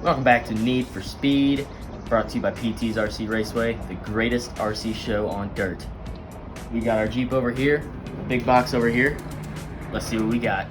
Welcome back to Need for Speed, brought to you by PT's RC Raceway, the greatest RC show on dirt. We got our Jeep over here, the big box over here. Let's see what we got.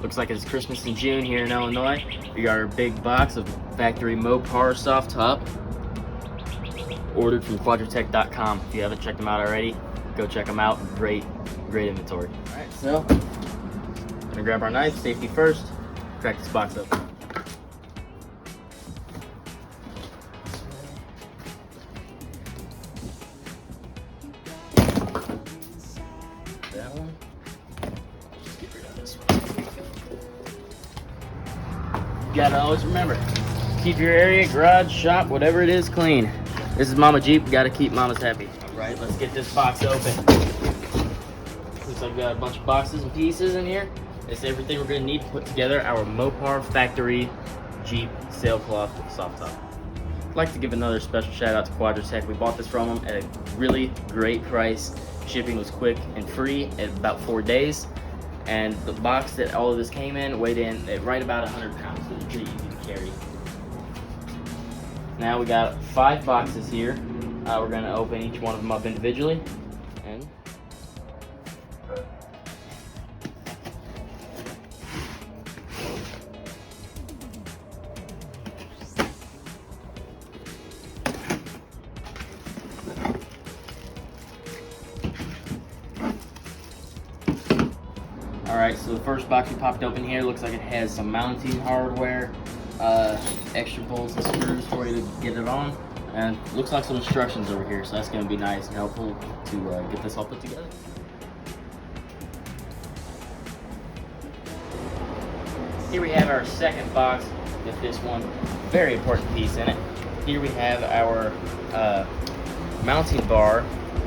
Looks like it's Christmas in June here in Illinois. We got our big box of factory Mopar soft top, ordered from quadratech.com. If you haven't checked them out already, go check them out. Great inventory. All right, so gonna grab our knife, safety first, crack this box open. That one. Just get rid of this one. You gotta always remember, keep your area, garage, shop, whatever it is, clean. This is Mama Jeep, gotta keep Mamas happy. All right, let's get this box open. Looks like we got a bunch of boxes and pieces in here. It's everything we're gonna need to put together our Mopar factory Jeep sailcloth soft top. I'd like to give another special shout out to Quadratech. We bought this from them at a really great price. Shipping was quick and free at about 4 days. And the box that all of this came in weighed in at right about 100 pounds, so it's pretty easy to carry. Now we got 5 boxes here. We're gonna open each one of them up individually. And Alright, so the first box we popped open here looks like it has some mounting hardware, extra bolts and screws for you to get it on, and looks like some instructions over here, so that's going to be nice and helpful to get this all put together. Here we have our second box with this one very important piece in it. Here we have our mounting bar.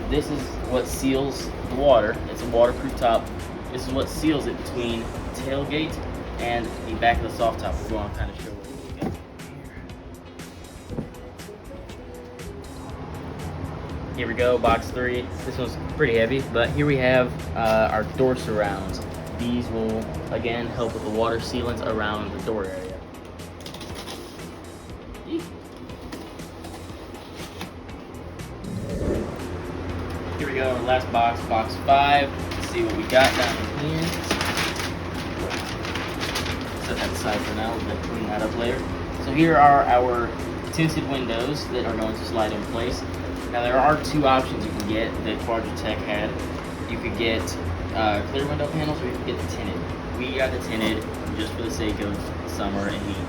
This is what seals the water. It's a waterproof top. This is what seals it between the tailgate and the back of the soft top. We'll go on kind of show what we got here. Here we go, box 3. This one's pretty heavy, but here we have our door surrounds. These will, again, help with the water sealants around the door area. Here we go, our last box, box 5. Let's see what we got down in here. Set that aside for now, we're going to clean that up later. So here are our tinted windows that are going to slide in place. Now there are 2 options you can get that Quadratech had. You could get clear window panels, or you could get the tinted. We got the tinted just for the sake of summer and heat.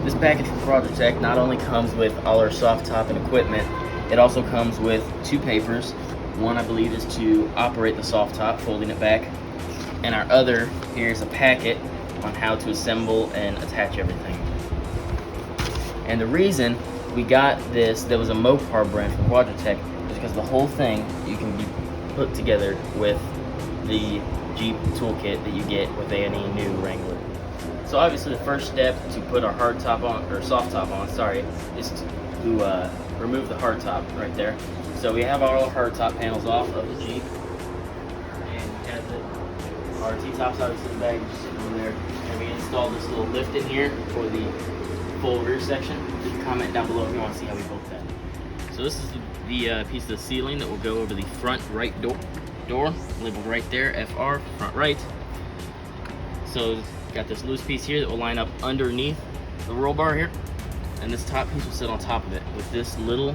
This package from Quadratech not only comes with all our soft top and equipment, it also comes with 2 papers. One, I believe, is to operate the soft top, folding it back. And our other, here's a packet on how to assemble and attach everything. And the reason we got this, that was a Mopar brand from Quadratech, is because the whole thing you can be put together with the Jeep toolkit that you get with any new Wrangler. So obviously the first step to put our hard top on, or soft top on, sorry, is to remove the hard top right there. So we have all our hard top panels off of the Jeep, and we have our T-tops obviously in the bag just sitting over there, and we installed this little lift in here for the full rear section. Leave a comment down below if you want to see how we built that. So this is the piece of the ceiling that will go over the front right door, labeled right there, FR, front right. So got this loose piece here that will line up underneath the roll bar here, and this top piece will sit on top of it with this little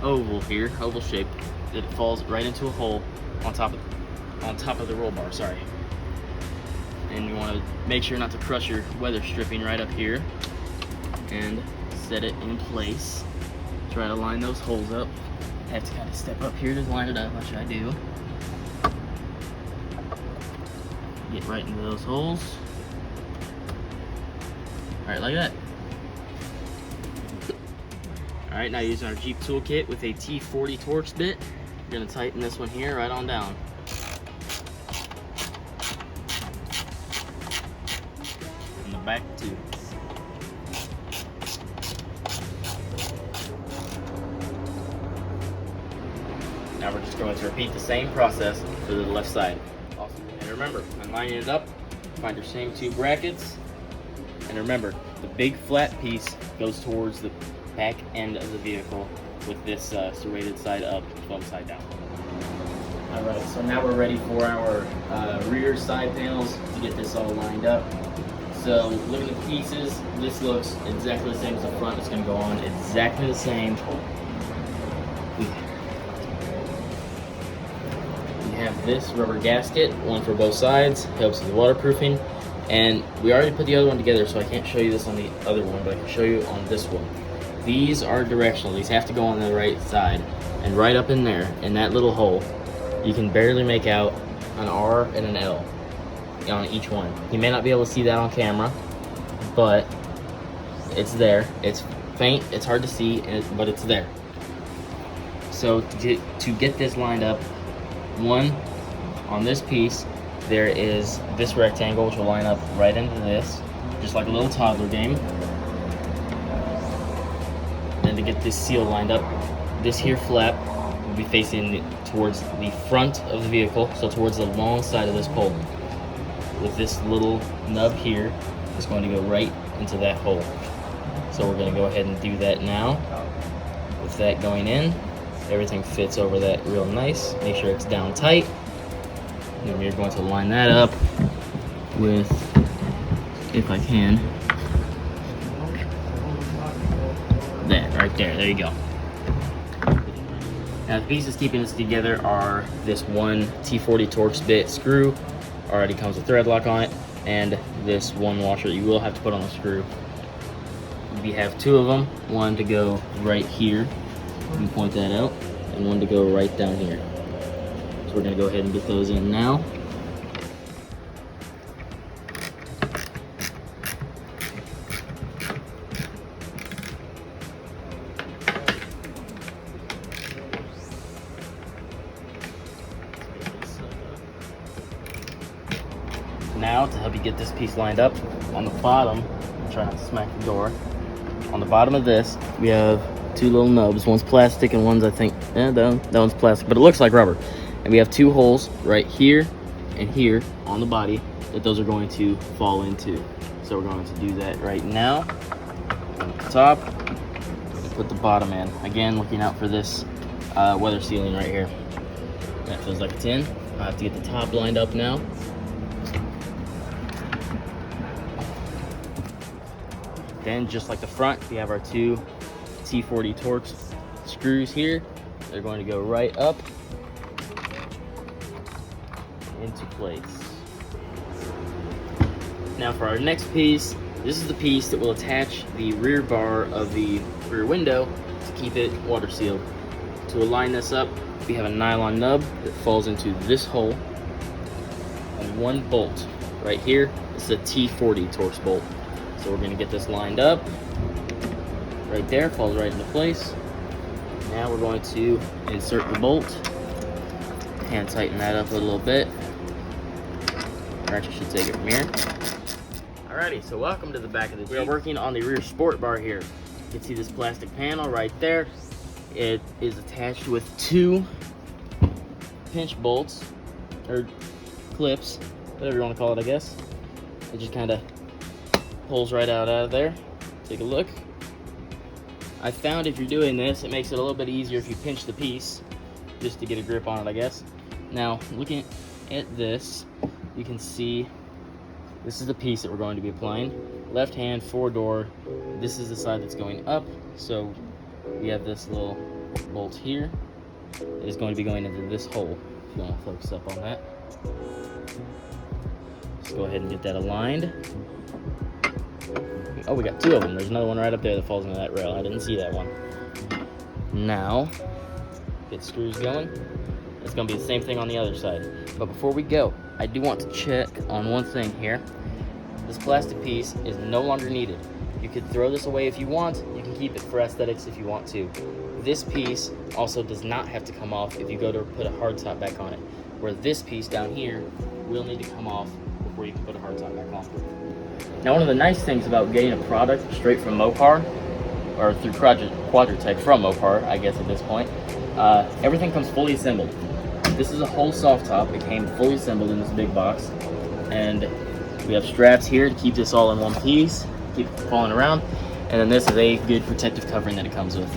oval here, oval shape, that falls right into a hole on top of the roll bar, sorry. And you want to make sure not to crush your weather stripping right up here, and set it in place. Try to line those holes up. I have to kind of step up here to line it up, which I do. Get right into those holes. Alright, like that. Alright, now using our Jeep toolkit with a T40 Torx bit, we're going to tighten this one here right on down. And the back too. Now we're just going to repeat the same process for the left side. Awesome. And remember, when lining it up, find your same 2 brackets, And remember, the big flat piece goes towards the back end of the vehicle with this serrated side up, foam side down. Alright, so now we're ready for our rear side panels to get this all lined up. So looking at the pieces, this looks exactly the same as the front. It's going to go on exactly the same. We have this rubber gasket, one for both sides, helps with waterproofing. And we already put the other one together, so I can't show you this on the other one, but I can show you on this one. These are directional. These have to go on the right side. And right up in there, in that little hole, you can barely make out an R and an L on each one. You may not be able to see that on camera, but it's there. It's faint, it's hard to see, but it's there. So to get this lined up, one, on this piece, there is this rectangle which will line up right into this, just like a little toddler game. Then to get this seal lined up, this here flap will be facing towards the front of the vehicle, so towards the long side of this pole. With this little nub here, it's going to go right into that hole. So we're going to go ahead and do that now. With that going in, everything fits over that real nice. Make sure it's down tight. And then we're going to line that up with, if I can, that right there. There you go. Now the pieces keeping this together are this one T40 Torx bit screw, already comes with thread lock on it, and this one washer that you will have to put on the screw. We have two of them, one to go right here, you can point that out, and one to go right down here. So we're going to go ahead and get those in now. Now, to help you get this piece lined up, on the bottom, I'm trying not to smack the door. On the bottom of this, we have two little nubs. One's plastic and one's, I think, that one's plastic, but it looks like rubber. And we have two holes right here and here on the body that those are going to fall into. So we're going to do that right now. On the top, put the bottom in. Again, looking out for this weather sealing right here. That feels like it's in. I have to get the top lined up now. Then, just like the front, we have our two T40 Torx screws here. They're going to go right up into place. Now for our next piece, this is the piece that will attach the rear bar of the rear window to keep it water sealed. To align this up, we have a nylon nub that falls into this hole and one bolt right here. This is a T40 Torx bolt. So we're going to get this lined up. Right there, falls right into place. Now we're going to insert the bolt. Hand tighten that up a little bit. Actually, should take it from here. Alrighty, so welcome to the back of the Jeep. We are working on the rear sport bar here. You can see this plastic panel right there. It is attached with two pinch bolts, or clips, whatever you want to call it, I guess. It just kind of pulls right out of there. Take a look. I found if you're doing this, it makes it a little bit easier if you pinch the piece, just to get a grip on it, I guess. Now, looking at this, you can see this is the piece that we're going to be applying. Left hand, 4-door. This is the side that's going up. So we have this little bolt here. It is going to be going into this hole. If you want to focus up on that. Let's go ahead and get that aligned. Oh, we got two of them. There's another one right up there that falls into that rail. I didn't see that one. Now, get screws going. It's going to be the same thing on the other side. But before we go, I do want to check on one thing here. This plastic piece is no longer needed. You could throw this away if you want. You can keep it for aesthetics if you want to. This piece also does not have to come off if you go to put a hardtop back on it. Where this piece down here will need to come off before you can put a hardtop back on. Now, one of the nice things about getting a product straight from Mopar, or through Quadratech from Mopar, I guess at this point, everything comes fully assembled. This is a whole soft top. It came fully assembled in this big box, and we have straps here to keep this all in one piece. keep it from falling around. And then this is a good protective covering that it comes with.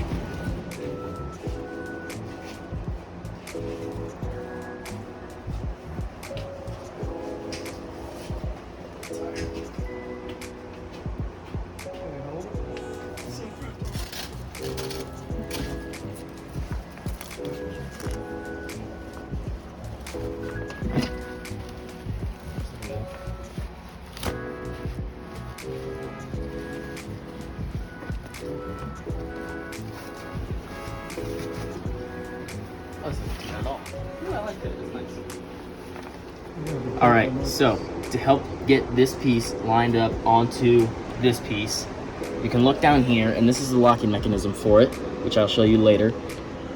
All right, so to help get this piece lined up onto this piece, you can look down here, and this is the locking mechanism for it, which I'll show you later.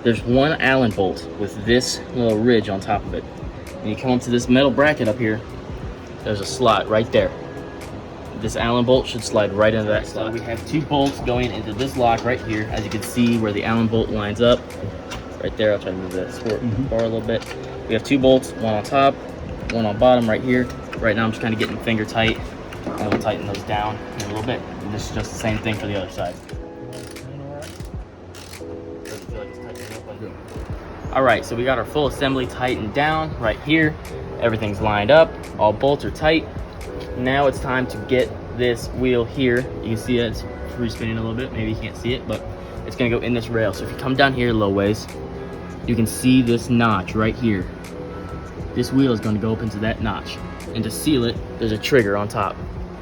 There's one Allen bolt with this little ridge on top of it. And you come up to this metal bracket up here, there's a slot right there. This Allen bolt should slide right into that slot. So we have 2 bolts going into this lock right here, as you can see where the Allen bolt lines up. Right there, I'll try to move that bar a little bit. We have 2 bolts, one on top, one on bottom right here. Right now I'm just kind of getting finger tight, and we'll tighten those down in a little bit. And this is just the same thing for the other side. All right, so we got our full assembly tightened down right here. Everything's lined up, all bolts are tight. Now it's time to get this wheel here. You can see that it's free spinning a little bit. Maybe you can't see it, but it's gonna go in this rail. So if you come down here a little ways, you can see this notch right here. This wheel is gonna go up into that notch. And to seal it, there's a trigger on top.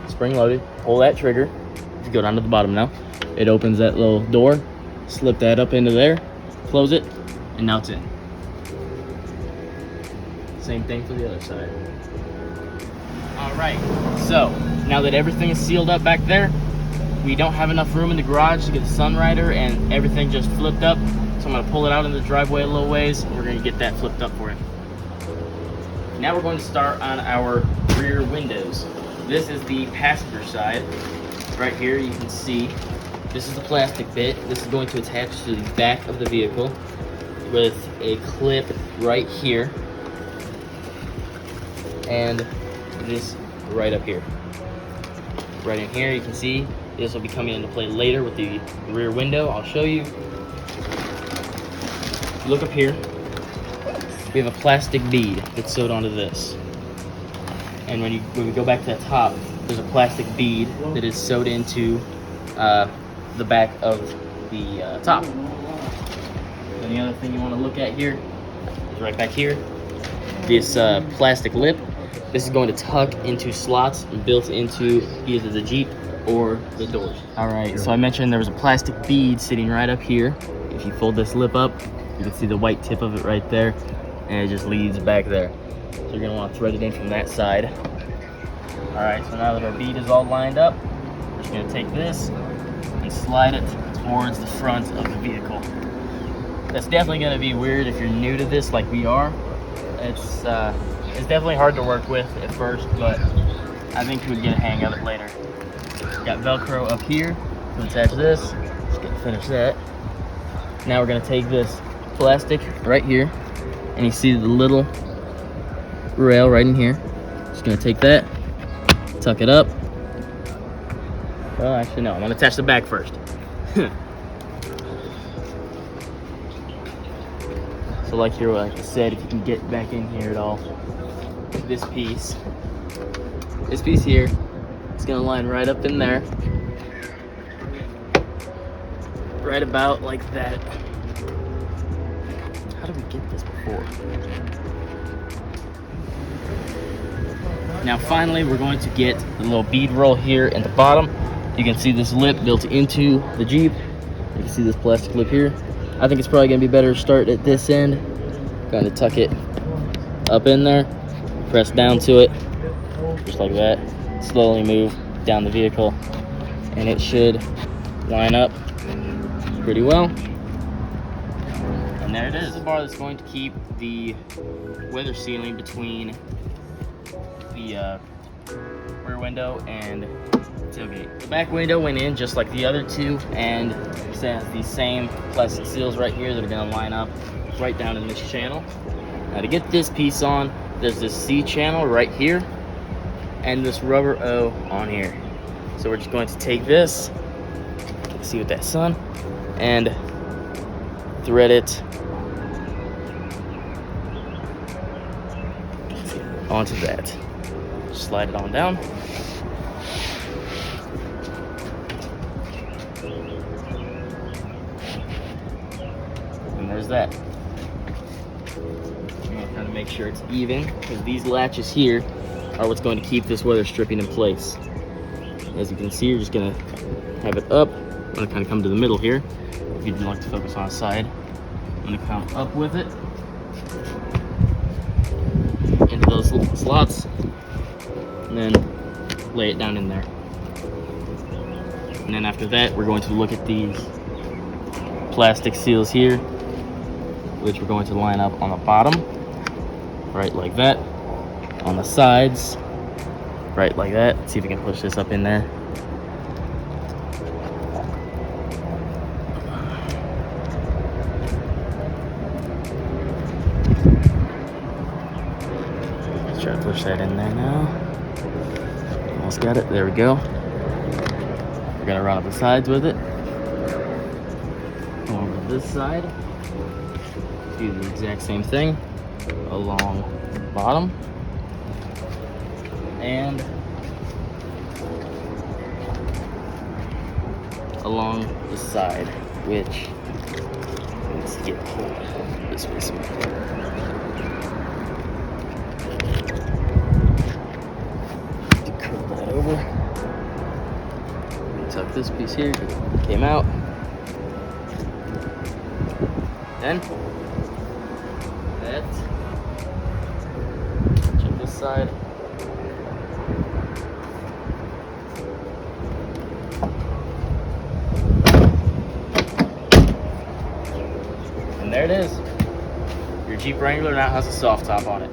Spring loaded, pull that trigger. If you go down to the bottom now, it opens that little door, slip that up into there, close it, and now it's in. Same thing for the other side. All right, so now that everything is sealed up back there, we don't have enough room in the garage to get the Sunrider and everything just flipped up. So I'm gonna pull it out in the driveway a little ways, and we're gonna get that flipped up for you. Now we're going to start on our rear windows. This is the passenger side. Right here you can see, this is the plastic bit. This is going to attach to the back of the vehicle with a clip right here. And this right up here. Right in here you can see this will be coming into play later with the rear window. I'll show you. Look up here. We have a plastic bead that's sewed onto this. And when we go back to the top, there's a plastic bead that is sewed into the back of the top. And the other thing you want to look at here is right back here. This plastic lip. This is going to tuck into slots built into either the Jeep or the doors. All right, so I mentioned there was a plastic bead sitting right up here. If you fold this lip up, you can see the white tip of it right there, and it just leads back there. So you're gonna want to thread it in from that side. All right, so now that our bead is all lined up, we're just gonna take this and slide it towards the front of the vehicle. That's definitely gonna be weird if you're new to this like we are. It's definitely hard to work with at first, but I think you would get a hang of it later. Got Velcro up here to attach this. Let's get finish that. Now we're gonna take this plastic right here, and you see the little rail right in here. Just gonna take that, tuck it up. Well, actually no, I'm gonna attach the back first. So like I said, if you can get back in here at all, this piece here, it's gonna line right up in there, right about like that. How did we get this before? Now finally, we're going to get the little bead roll here at the bottom. You can see this lip built into the Jeep. You can see this plastic lip here. I think it's probably gonna be better to start at this end. Going to tuck it up in there, press down to it, just like that. Slowly move down the vehicle, and it should line up pretty well. And there it is. The bar that's going to keep the weather sealing between the rear window and tailgate. The back window went in just like the other two, and it has these same plastic seals right here that are going to line up right down in this channel. Now to get this piece on, there's this C channel right here and this rubber O on here. So we're just going to take this, see with that sun, and thread it onto that. Slide it on down. And there's that. I'm gonna kind of make sure it's even, because these latches here are what's going to keep this weather stripping in place. As you can see, you're just gonna have it up. I'm gonna kind of come to the middle here. If you'd like to focus on a side, I'm gonna come up with it into those slots, and then lay it down in there. And then after that, we're going to look at these plastic seals here, which we're going to line up on the bottom, right like that. On the sides, right like that. Let's see if we can push this up in there. Let's try to push that in there now. Almost got it. There we go. We're gonna run up the sides with it. Over this side, do the exact same thing along the bottom and along the side, which needs to get pulled this way some more. Curl that over. Tuck this piece here, came out. Then that, check this side. And there it is. Your Jeep Wrangler now has a soft top on it.